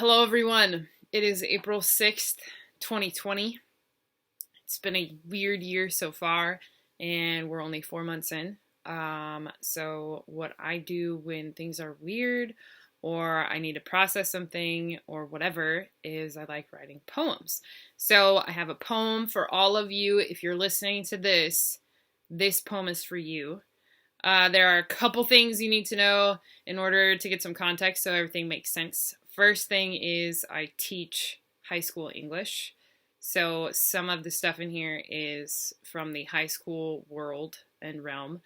Hello, everyone. It is April 6th, 2020. It's been a weird year so far, and we're only 4 months in. So, what I do when things are weird or I need to process something or whatever is I like writing poems. So, I have a poem for all of you. If you're listening to this poem is for you. There are a couple things you need to know in order to get some context so everything makes sense. First thing is I teach high school English. So some of the stuff in here is from the high school world and realm.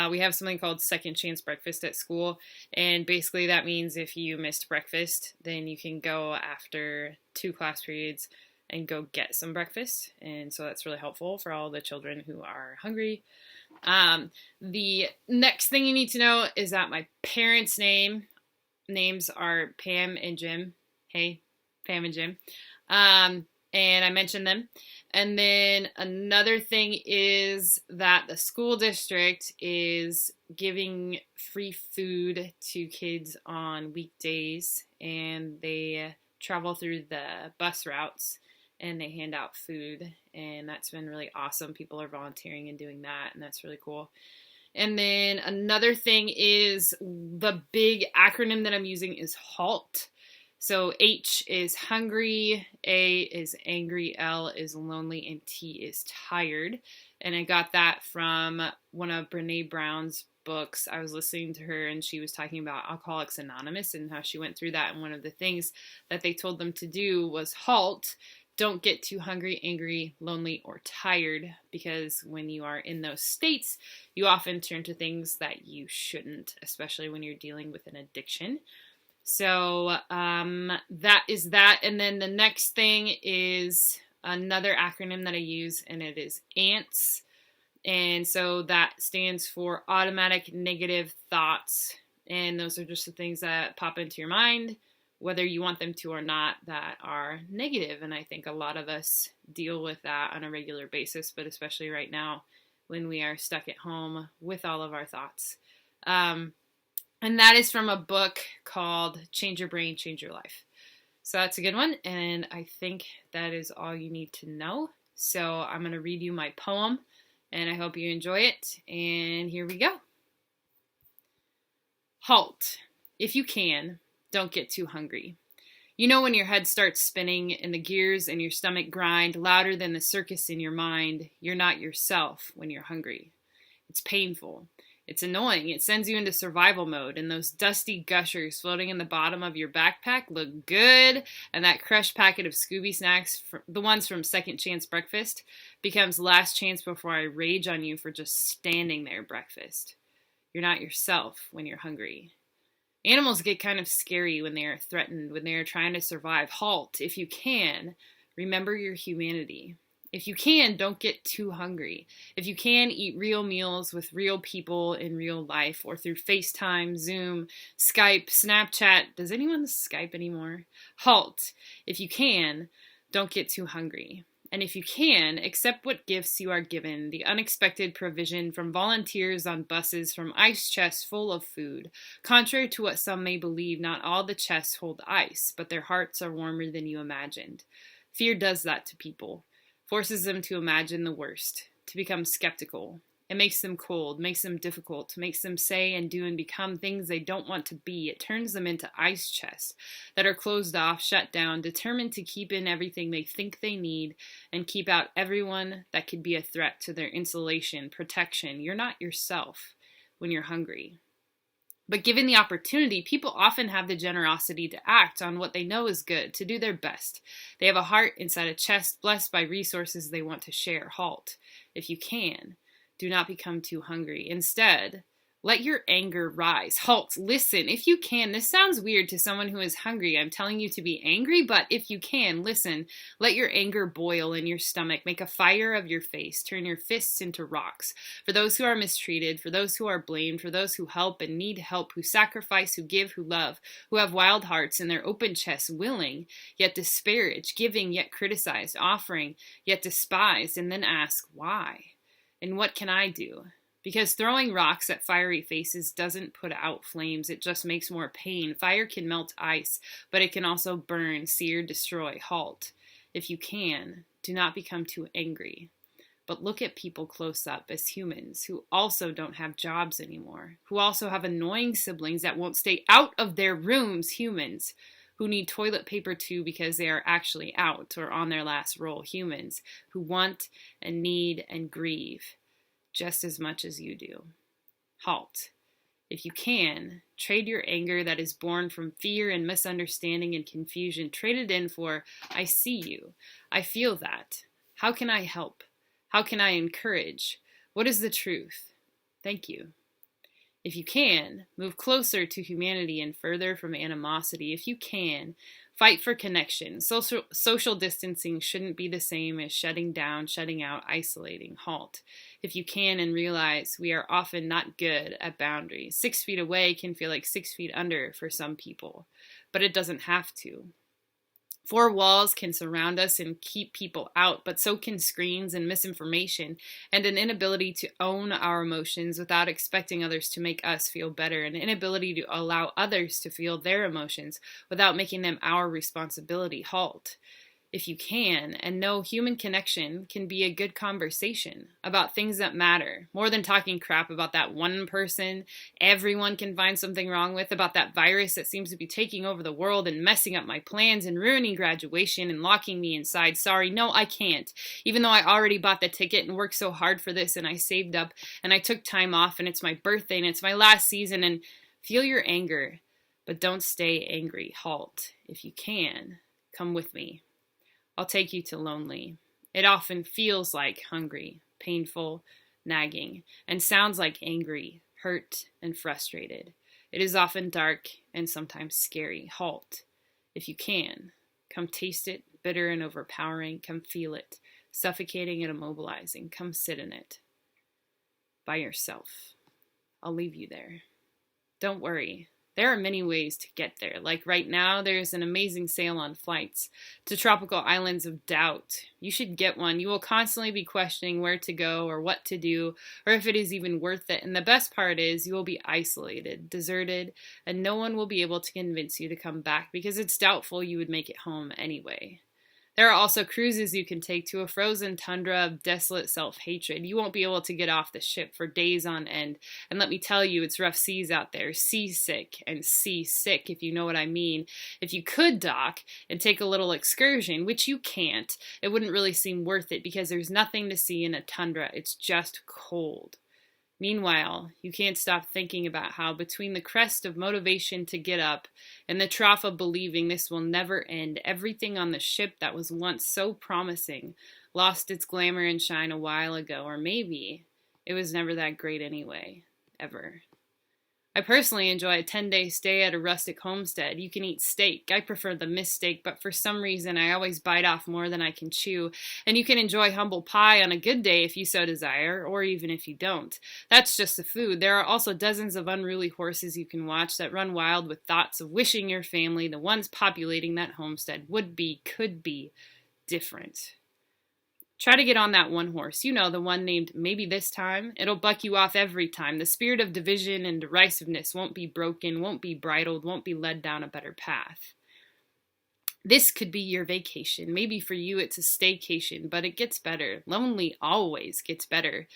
We have something called second chance breakfast at school. And basically that means if you missed breakfast, then you can go after 2 class periods and go get some breakfast. And so that's really helpful for all the children who are hungry. The next thing you need to know is that my parents' names are Pam and Jim. Hey, Pam and Jim. And I mentioned them. And then another thing is that the school district is giving free food to kids on weekdays, and they travel through the bus routes and they hand out food, and that's been really awesome. People are volunteering and doing that, and that's really cool. And then another thing is the big acronym that I'm using is HALT. So H is hungry, A is angry, L is lonely, and T is tired. And I got that from one of Brene Brown's books. I was listening to her and she was talking about Alcoholics Anonymous and how she went through that. And one of the things that they told them to do was halt. Don't get too hungry, angry, lonely, or tired, because when you are in those states, you often turn to things that you shouldn't, especially when you're dealing with an addiction. So that is that. And then the next thing is another acronym that I use, and it is ANTS. And so that stands for automatic negative thoughts. And those are just the things that pop into your mind, whether you want them to or not, that are negative. And I think a lot of us deal with that on a regular basis, but especially right now when we are stuck at home with all of our thoughts. And that is from a book called Change Your Brain, Change Your Life. So that's a good one. And I think that is all you need to know. So I'm going to read you my poem, and I hope you enjoy it. And here we go. Halt. If you can, don't get too hungry. You know when your head starts spinning and the gears in your stomach grind louder than the circus in your mind, you're not yourself when you're hungry. It's painful. It's annoying. It sends you into survival mode, and those dusty gushers floating in the bottom of your backpack look good, and that crushed packet of Scooby snacks, the ones from Second Chance Breakfast, becomes last chance before I rage on you for just standing there breakfast. You're not yourself when you're hungry. Animals get kind of scary when they are threatened, when they are trying to survive. Halt. If you can, remember your humanity. If you can, don't get too hungry. If you can, eat real meals with real people in real life, or through FaceTime, Zoom, Skype, Snapchat. Does anyone Skype anymore? Halt. If you can, don't get too hungry. And if you can, accept what gifts you are given, the unexpected provision from volunteers on buses, from ice chests full of food. Contrary to what some may believe, not all the chests hold ice, but their hearts are warmer than you imagined. Fear does that to people, forces them to imagine the worst, to become skeptical. It makes them cold, makes them difficult, makes them say and do and become things they don't want to be. It turns them into ice chests that are closed off, shut down, determined to keep in everything they think they need and keep out everyone that could be a threat to their insulation, protection. You're not yourself when you're hungry. But given the opportunity, people often have the generosity to act on what they know is good, to do their best. They have a heart inside a chest, blessed by resources they want to share. Halt. If you can, do not become too hungry. Instead, let your anger rise. Halt. Listen. If you can, this sounds weird to someone who is hungry. I'm telling you to be angry, but if you can, listen. Let your anger boil in your stomach. Make a fire of your face. Turn your fists into rocks. For those who are mistreated, for those who are blamed, for those who help and need help, who sacrifice, who give, who love, who have wild hearts in their open chests, willing, yet disparaged, giving, yet criticized, offering, yet despised, and then ask, why? And what can I do? Because throwing rocks at fiery faces doesn't put out flames, it just makes more pain. Fire can melt ice, but it can also burn, sear, destroy. Halt. If you can, do not become too angry. But look at people close up as humans who also don't have jobs anymore, who also have annoying siblings that won't stay out of their rooms, humans who need toilet paper too because they are actually out or on their last roll, humans who want and need and grieve just as much as you do. Halt. If you can, trade your anger that is born from fear and misunderstanding and confusion. Trade it in for, I see you. I feel that. How can I help? How can I encourage? What is the truth? Thank you. If you can, move closer to humanity and further from animosity. If you can, fight for connection. Social distancing shouldn't be the same as shutting down, shutting out, isolating. Halt. If you can and realize we are often not good at boundaries. 6 feet away can feel like 6 feet under for some people, but it doesn't have to. 4 walls can surround us and keep people out, but so can screens and misinformation and an inability to own our emotions without expecting others to make us feel better, an inability to allow others to feel their emotions without making them our responsibility. Halt. If you can, and know human connection can be a good conversation about things that matter, more than talking crap about that one person everyone can find something wrong with, about that virus that seems to be taking over the world and messing up my plans and ruining graduation and locking me inside. Sorry, no, I can't. Even though I already bought the ticket and worked so hard for this and I saved up and I took time off and it's my birthday and it's my last season, and feel your anger, but don't stay angry. Halt. If you can, come with me. I'll take you to lonely. It often feels like hungry, painful, nagging, and sounds like angry, hurt, and frustrated. It is often dark and sometimes scary. Halt. If you can, come taste it, bitter and overpowering. Come feel it, suffocating and immobilizing. Come sit in it by yourself. I'll leave you there. Don't worry. There are many ways to get there. Like right now, there's an amazing sale on flights to tropical islands of doubt. You should get one. You will constantly be questioning where to go or what to do or if it is even worth it. And the best part is you will be isolated, deserted, and no one will be able to convince you to come back because it's doubtful you would make it home anyway. There are also cruises you can take to a frozen tundra of desolate self-hatred. You won't be able to get off the ship for days on end. And let me tell you, it's rough seas out there. Seasick and seasick, if you know what I mean. If you could dock and take a little excursion, which you can't, it wouldn't really seem worth it because there's nothing to see in a tundra. It's just cold. Meanwhile, you can't stop thinking about how between the crest of motivation to get up and the trough of believing this will never end, everything on the ship that was once so promising lost its glamour and shine a while ago, or maybe it was never that great anyway, ever. I personally enjoy a 10-day stay at a rustic homestead. You can eat steak. I prefer the missed steak, but for some reason I always bite off more than I can chew. And you can enjoy humble pie on a good day if you so desire, or even if you don't. That's just the food. There are also dozens of unruly horses you can watch that run wild with thoughts of wishing your family, the ones populating that homestead, could be different. Try to get on that one horse, you know, the one named Maybe This Time. It'll buck you off every time. The spirit of division and derisiveness won't be broken, won't be bridled, won't be led down a better path. This could be your vacation. Maybe for you it's a staycation, but it gets better. Lonely always gets better.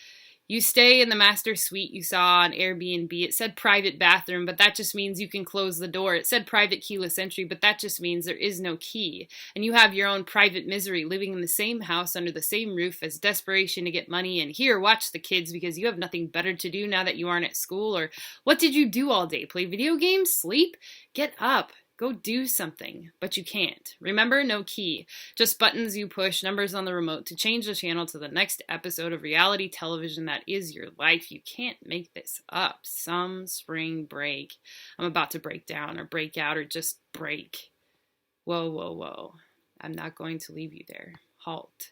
You stay in the master suite you saw on Airbnb. It said private bathroom, but that just means you can close the door. It said private keyless entry, but that just means there is no key. And you have your own private misery living in the same house under the same roof as desperation to get money and here, watch the kids because you have nothing better to do now that you aren't at school. Or what did you do all day? Play video games? Sleep? Get up. Go do something, but you can't. Remember, no key. Just buttons you push, numbers on the remote to change the channel to the next episode of reality television that is your life. You can't make this up. Some spring break. I'm about to break down or break out or just break. Whoa, whoa, whoa. I'm not going to leave you there. Halt.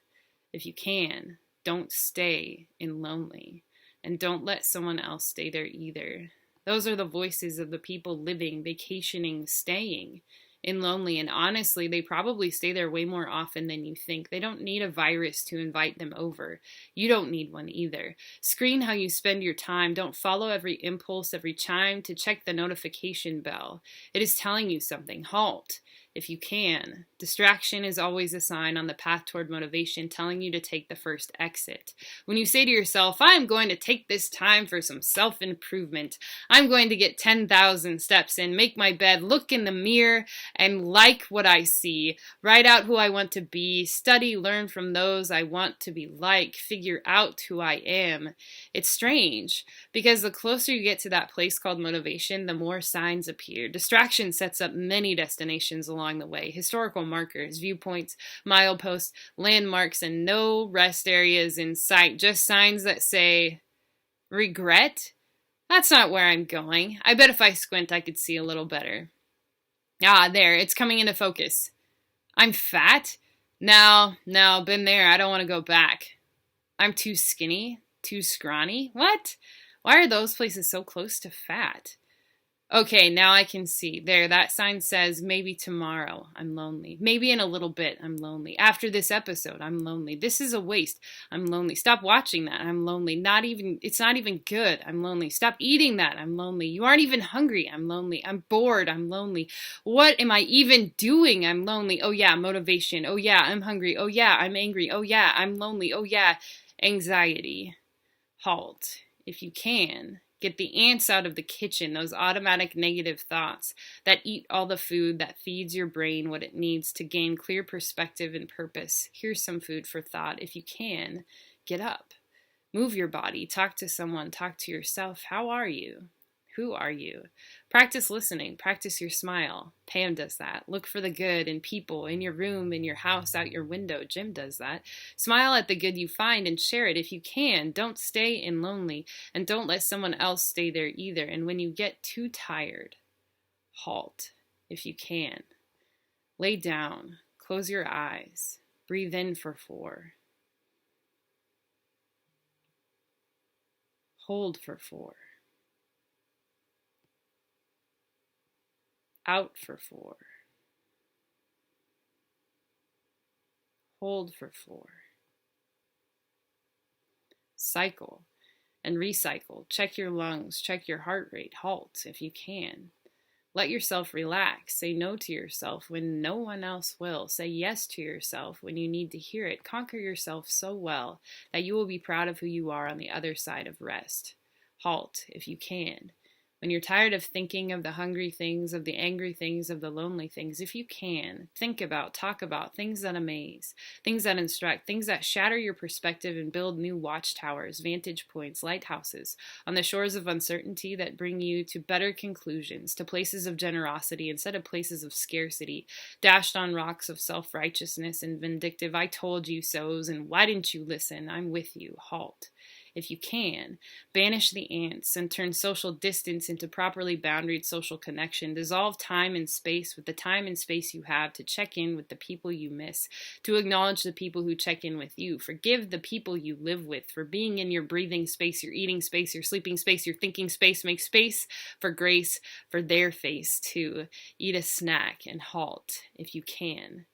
If you can, don't stay in lonely. And don't let someone else stay there either. Those are the voices of the people living, vacationing, staying in lonely. And honestly, they probably stay there way more often than you think. They don't need a virus to invite them over. You don't need one either. Screen how you spend your time. Don't follow every impulse, every chime to check the notification bell. It is telling you something. Halt. If you can. Distraction is always a sign on the path toward motivation, telling you to take the first exit. When you say to yourself, I'm going to take this time for some self-improvement. I'm going to get 10,000 steps in, make my bed, look in the mirror, and like what I see. Write out who I want to be, study, learn from those I want to be like, figure out who I am. It's strange, because the closer you get to that place called motivation, the more signs appear. Distraction sets up many destinations along the way. Historical markers, viewpoints, mileposts, landmarks, and no rest areas in sight. Just signs that say, regret? That's not where I'm going. I bet if I squint I could see a little better. Ah, there, it's coming into focus. I'm fat? No, been there. I don't want to go back. I'm too skinny? Too scrawny? What? Why are those places so close to fat? Okay, now I can see. There, that sign says, maybe tomorrow, I'm lonely. Maybe in a little bit, I'm lonely. After this episode, I'm lonely. This is a waste, I'm lonely. Stop watching that, I'm lonely. It's not even good, I'm lonely. Stop eating that, I'm lonely. You aren't even hungry, I'm lonely. I'm bored, I'm lonely. What am I even doing? I'm lonely. Oh yeah, motivation. Oh yeah, I'm hungry. Oh yeah, I'm angry. Oh yeah, I'm lonely. Oh yeah, anxiety. Halt, if you can. Get the ants out of the kitchen, those automatic negative thoughts that eat all the food that feeds your brain what it needs to gain clear perspective and purpose. Here's some food for thought. If you can, get up. Move your body. Talk to someone. Talk to yourself. How are you? Who are you? Practice listening. Practice your smile. Pam does that. Look for the good in people, in your room, in your house, out your window. Jim does that. Smile at the good you find and share it if you can. Don't stay in lonely, and don't let someone else stay there either. And when you get too tired, halt if you can. Lay down. Close your eyes. Breathe in for 4. Hold for 4. Out for 4. Hold for 4. Cycle and recycle. Check your lungs. Check your heart rate. Halt if you can. Let yourself relax. Say no to yourself when no one else will. Say yes to yourself when you need to hear it. Conquer yourself so well that you will be proud of who you are on the other side of rest. Halt if you can. When you're tired of thinking of the hungry things, of the angry things, of the lonely things, if you can, think about, talk about things that amaze, things that instruct, things that shatter your perspective and build new watchtowers, vantage points, lighthouses on the shores of uncertainty that bring you to better conclusions, to places of generosity instead of places of scarcity, dashed on rocks of self-righteousness and vindictive I told you so's and why didn't you listen? I'm with you. Halt. If you can, banish the ants and turn social distance into properly boundaried social connection. Dissolve time and space with the time and space you have to check in with the people you miss, to acknowledge the people who check in with you. Forgive the people you live with for being in your breathing space, your eating space, your sleeping space, your thinking space. Make space for grace for their face too. Eat a snack and halt if you can.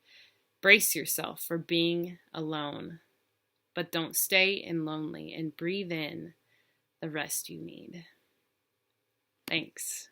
Brace yourself for being alone. But don't stay in lonely and breathe in the rest you need. Thanks.